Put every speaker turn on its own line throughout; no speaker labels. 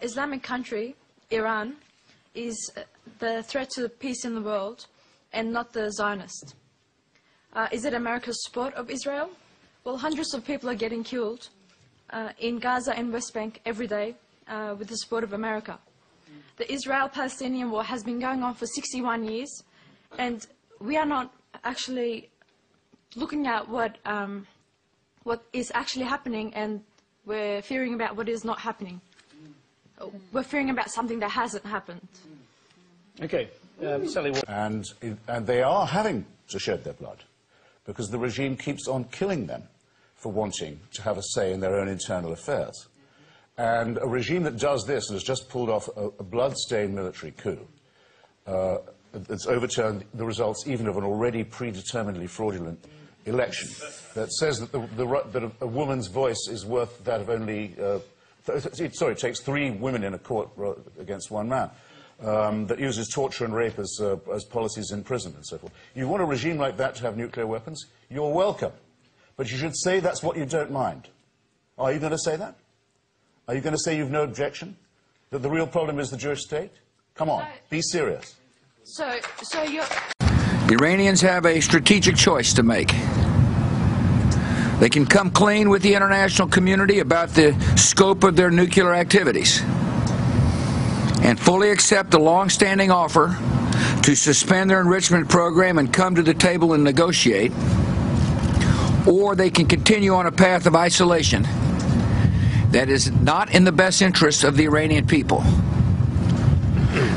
Islamic country, Iran, is the threat to peace in the world and not the Zionist. Is it America's support of Israel? Well, hundreds of people are getting killed in Gaza and West Bank every day with the support of America. The Israel-Palestinian war has been going on for 61 years, and we are not actually looking at what is actually happening, and we're fearing about what is not happening. We're fearing about something that hasn't happened.
Okay, Sally.
And they are having to shed their blood because the regime keeps on killing them for wanting to have a say in their own internal affairs. And a regime that does this and has just pulled off a blood-stained military coup that's overturned the results even of an already predeterminedly fraudulent election, that says that, that a woman's voice is worth that of only... sorry, it takes 3 women in a court against 1 man, that uses torture and rape as policies in prison and so forth. You want a regime like that to have nuclear weapons? You're welcome. But you should say that's what you don't mind. Are you going to say that? Are you going to say you've no objection? That the real problem is the Jewish state? Come on, be serious.
So you're...
Iranians have a strategic choice to make. They can come clean with the international community about the scope of their nuclear activities and fully accept the long-standing offer to suspend their enrichment program and come to the table and negotiate, or they can continue on a path of isolation that is not in the best interest of the Iranian people.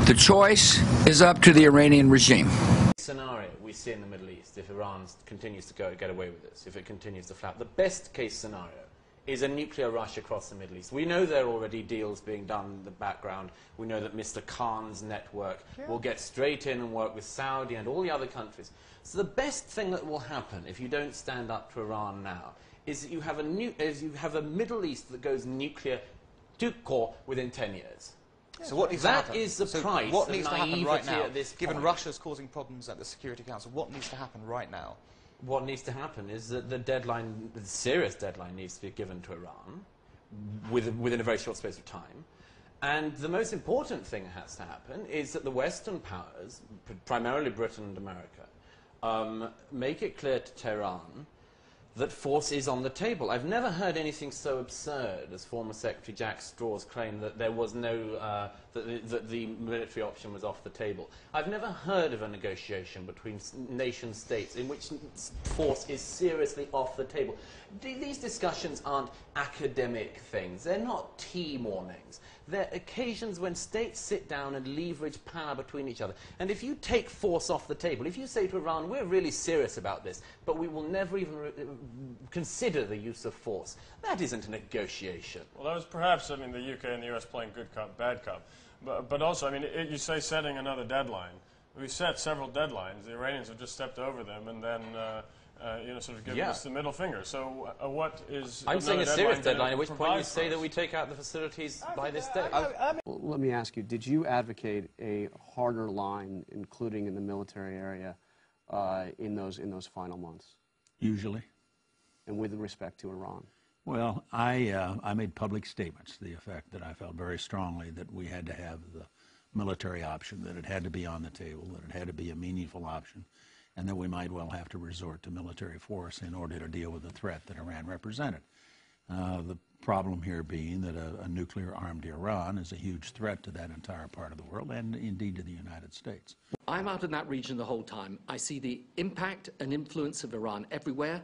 The choice is up to the Iranian regime.
Scenario we see in the Middle East, if Iran continues to get away with this, if it continues to flap, the best case scenario is a nuclear rush across the Middle East. We know there are already deals being done in the background. We know that Mr. Khan's network will get straight in and work with Saudi and all the other countries. So the best thing that will happen if you don't stand up to Iran now is that you have a Middle East that goes nuclear to core within 10 years.
So what needs to happen?
That is the price
what needs
of
to happen right now,
at this
given
point.
Russia's causing problems at the Security Council, what needs to happen right now?
What needs to happen is that the deadline, the serious deadline, needs to be given to Iran within a very short space of time. And the most important thing that has to happen is that the Western powers, primarily Britain and America, make it clear to Tehran that force is on the table. I've never heard anything so absurd as former Secretary Jack Straw's claim that there was no, that the military option was off the table. I've never heard of a negotiation between nation states in which force is seriously off the table. These discussions aren't academic things. They're not tea mornings. They're occasions when states sit down and leverage power between each other. And if you take force off the table, if you say to Iran, we're really serious about this, but we will never even consider the use of force, that isn't a negotiation.
Well, that was perhaps, I mean, the UK and the US playing good cop, bad cop. But also, I mean, you say setting another deadline. We set several deadlines. The Iranians have just stepped over them and then, you know, sort of given us the middle finger. So what is...
I'm saying a serious deadline, at which point you say that we take out the facilities by this day.
Well, let me ask you, did you advocate a harder line, including in the military area, in those final months?
Usually.
And with respect to Iran?
Well, I made public statements to the effect that I felt very strongly that we had to have the military option, that it had to be on the table, that it had to be a meaningful option, and that we might well have to resort to military force in order to deal with the threat that Iran represented. The problem here being that a nuclear-armed Iran is a huge threat to that entire part of the world and indeed to the United States.
I'm out in that region the whole time. I see the impact and influence of Iran everywhere.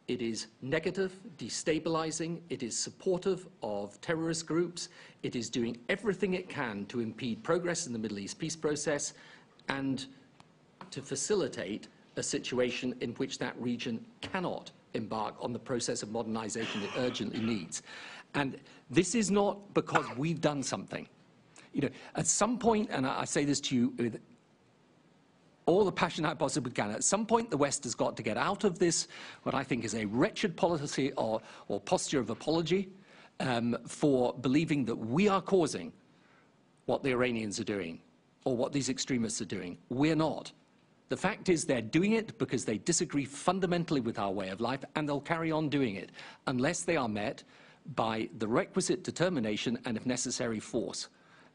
It is negative, destabilizing, it is supportive of terrorist groups, it is doing everything it can to impede progress in the Middle East peace process and to facilitate a situation in which that region cannot embark on the process of modernization it urgently needs. And this is not because we've done something. You know, at some point, and I say this to you with all the passion I possibly can, at some point the West has got to get out of this, what I think is a wretched policy or posture of apology for believing that we are causing what the Iranians are doing or what these extremists are doing. We're not. The fact is they're doing it because they disagree fundamentally with our way of life, and they'll carry on doing it unless they are met by the requisite determination and, if necessary, force.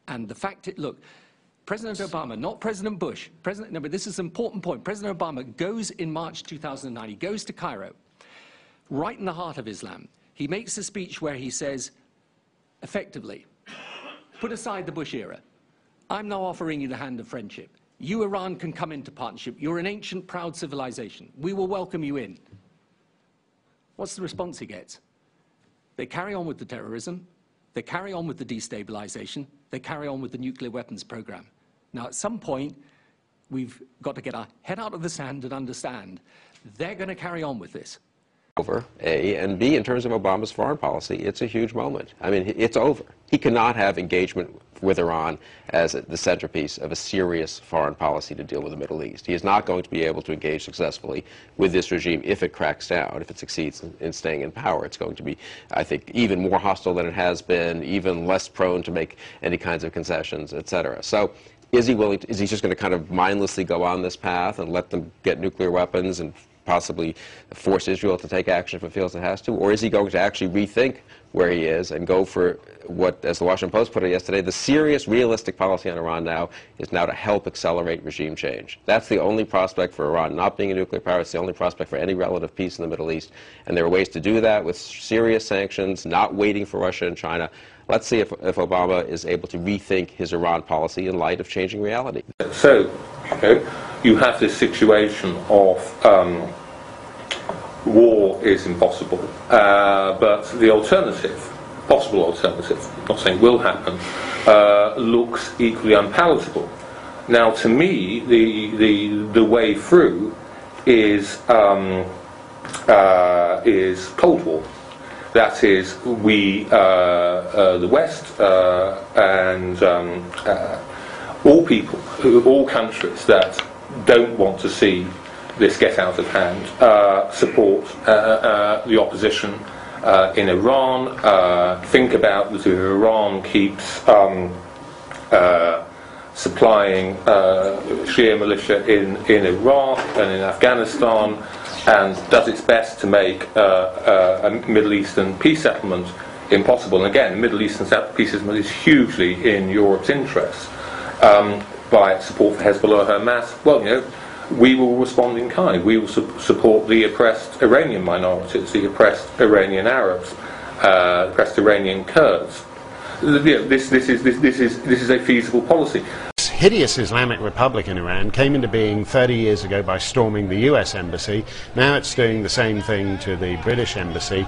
And the fact, look, President Obama, not President Bush, no, but this is an important point. President Obama goes in March 2009, he goes to Cairo, right in the heart of Islam. He makes a speech where he says, effectively, put aside the Bush era. I'm now offering you the hand of friendship. You, Iran, can come into partnership. You're an ancient, proud civilization. We will welcome you in. What's the response he gets? They carry on with the terrorism. They carry on with the destabilization. They carry on with the nuclear weapons program. Now, at some point, we've got to get our head out of the sand and understand they're going to carry on with this.
Over, A, and B, in terms of Obama's foreign policy, it's a huge moment. I mean, it's over. He cannot have engagement with Iran as the centerpiece of a serious foreign policy to deal with the Middle East. He is not going to be able to engage successfully with this regime if it cracks down, if it succeeds in staying in power. It's going to be, I think, even more hostile than it has been, even less prone to make any kinds of concessions, etc. So is he willing to, is he just going to kind of mindlessly go on this path and let them get nuclear weapons and possibly force Israel to take action if it feels it has to? Or is he going to actually rethink where he is and go for what, as the Washington Post put it yesterday, the serious, realistic policy on Iran now is now to help accelerate regime change? That's the only prospect for Iran not being a nuclear power. It's the only prospect for any relative peace in the Middle East. And there are ways to do that with serious sanctions, not waiting for Russia and China. Let's see if Obama is able to rethink his Iran policy in light of changing reality.
So, you have this situation of war is impossible, but the alternative, possible alternative, I'm not saying will happen, looks equally unpalatable. Now, to me, the way through is Cold War. That is, we, the West, and all people, all countries that don't want to see this get out of hand, support the opposition in Iran. Think about that if Iran keeps supplying Shia militia in Iraq and in Afghanistan, and does its best to make a Middle Eastern peace settlement impossible. And again, Middle Eastern peace settlement is hugely in Europe's interest by support for Hezbollah, Hamas. Well, we will respond in kind. We will support the oppressed Iranian minorities, the oppressed Iranian Arabs, the oppressed Iranian Kurds. This is a feasible policy.
Hideous Islamic Republic in Iran came into being 30 years ago by storming the US embassy. Now it's doing the same thing to the British embassy.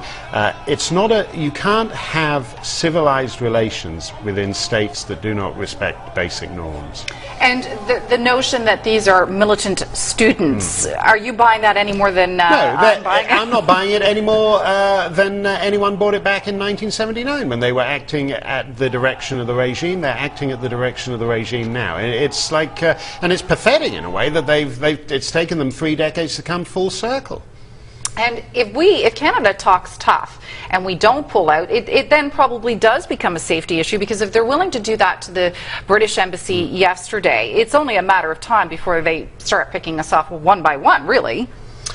It's not you can't have civilized relations within states that do not respect basic norms.
And the notion that these are militant students, are you buying that any more than I'm buying it?
I'm not buying it any more than anyone bought it back in 1979 when they were acting at the direction of the regime. They're acting at the direction of the regime now. It's like, and it's pathetic in a way that it's taken them 3 decades to come full circle.
And if Canada talks tough and we don't pull out, it then probably does become a safety issue, because if they're willing to do that to the British embassy yesterday, it's only a matter of time before they start picking us off one by one, really.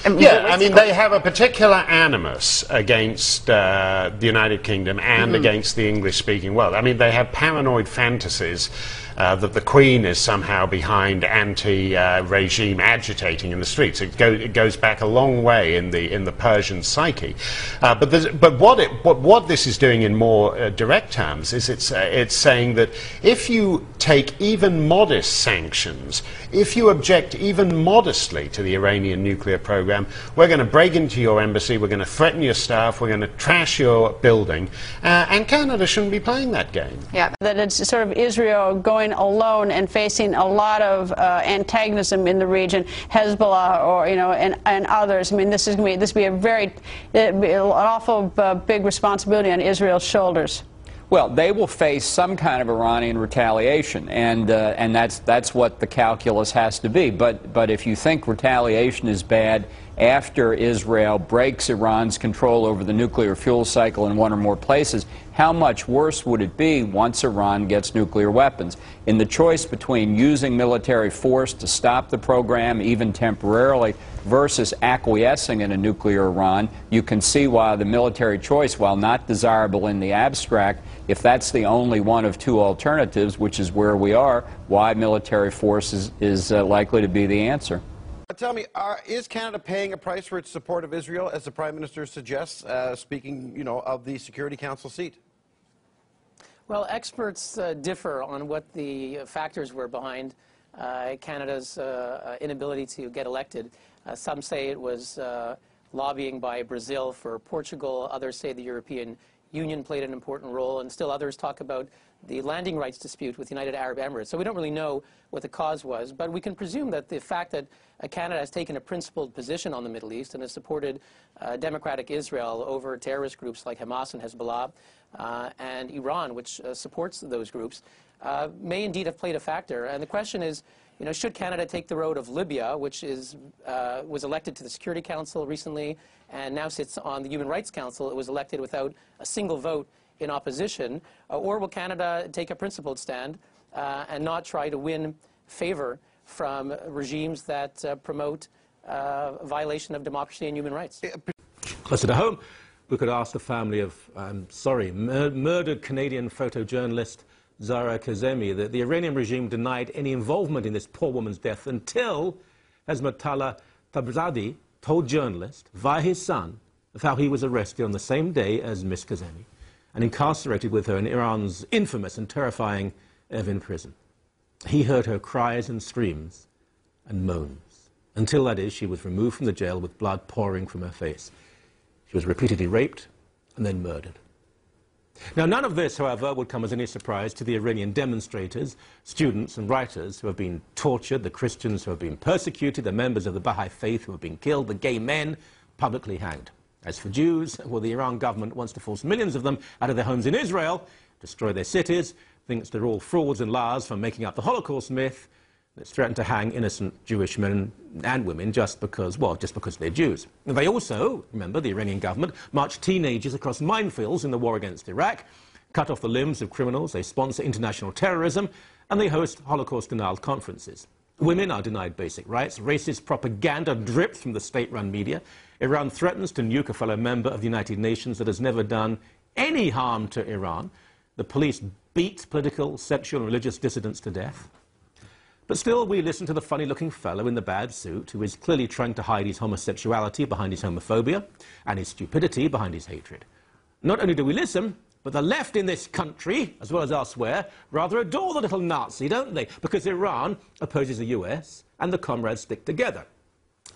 Yeah, I mean, they have a particular animus against the United Kingdom and against the English-speaking world. I mean, they have paranoid fantasies that the Queen is somehow behind anti-regime agitating in the streets. It goes back a long way in the Persian psyche. But what this is doing in more direct terms is it's saying that if you take even modest sanctions, if you object even modestly to the Iranian nuclear program, we're going to break into your embassy, we're going to threaten your staff, we're going to trash your building, and Canada shouldn't be playing that game.
Yeah, that it's sort of Israel going alone and facing a lot of antagonism in the region, Hezbollah or and others. I mean, this would be an awful big responsibility on Israel's shoulders.
Well, they will face some kind of Iranian retaliation, and that's what the calculus has to be. But if you think retaliation is bad, after Israel breaks Iran's control over the nuclear fuel cycle in one or more places, how much worse would it be once Iran gets nuclear weapons? In the choice between using military force to stop the program, even temporarily, versus acquiescing in a nuclear Iran, you can see why the military choice, while not desirable in the abstract, if that's the only one of two alternatives, which is where we are, why military force is likely to be the answer.
Tell me, is Canada paying a price for its support of Israel, as the Prime Minister suggests, speaking, you know, of the Security Council seat?
Well, experts differ on what the factors were behind Canada's inability to get elected. Some say it was lobbying by Brazil for Portugal. Others say the European Union played an important role, and still others talk about the landing rights dispute with the United Arab Emirates. So we don't really know what the cause was, but we can presume that the fact that Canada has taken a principled position on the Middle East and has supported democratic Israel over terrorist groups like Hamas and Hezbollah and Iran, which supports those groups, may indeed have played a factor. And the question is, you know, should Canada take the road of Libya, which was elected to the Security Council recently and now sits on the Human Rights Council? It was elected without a single vote in opposition. Or will Canada take a principled stand and not try to win favor from regimes that promote violation of democracy and human rights?
Closer to home, we could ask the family of, murdered Canadian photojournalist Zara Kazemi that the Iranian regime denied any involvement in this poor woman's death until Hezbollah Tabzadi told journalists via his son of how he was arrested on the same day as Miss Kazemi and incarcerated with her in Iran's infamous and terrifying Evin prison. He heard her cries and screams and moans, until, that is, she was removed from the jail with blood pouring from her face. She was repeatedly raped and then murdered. Now, none of this, however, would come as any surprise to the Iranian demonstrators, students and writers who have been tortured, the Christians who have been persecuted, the members of the Baha'i faith who have been killed, the gay men publicly hanged. As for Jews, well, the Iran government wants to force millions of them out of their homes in Israel, destroy their cities, thinks they're all frauds and liars from making up the Holocaust myth. It's threatened to hang innocent Jewish men and women just because they're Jews. And they also, remember, the Iranian government marched teenagers across minefields in the war against Iraq, cut off the limbs of criminals, they sponsor international terrorism, and they host Holocaust denial conferences. Women are denied basic rights, racist propaganda drips from the state-run media. Iran threatens to nuke a fellow member of the United Nations that has never done any harm to Iran. The police beat political, sexual and religious dissidents to death. But still, we listen to the funny-looking fellow in the bad suit who is clearly trying to hide his homosexuality behind his homophobia and his stupidity behind his hatred. Not only do we listen, but the left in this country, as well as elsewhere, rather adore the little Nazi, don't they? Because Iran opposes the US and the comrades stick together.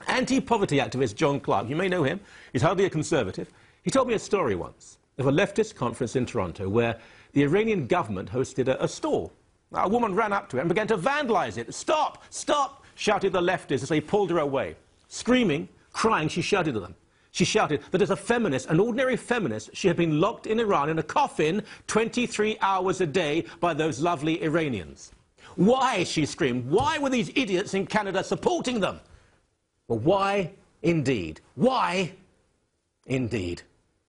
Anti-poverty activist John Clark, you may know him, he's hardly a conservative. He told me a story once of a leftist conference in Toronto where the Iranian government hosted a stall. A woman ran up to it and began to vandalize it. "Stop! Stop!" shouted the leftists as they pulled her away. Screaming, crying, she shouted at them. She shouted that as a feminist, an ordinary feminist, she had been locked in Iran in a coffin 23 hours a day by those lovely Iranians. Why, she screamed, why were these idiots in Canada supporting them? Well, why indeed? Why indeed?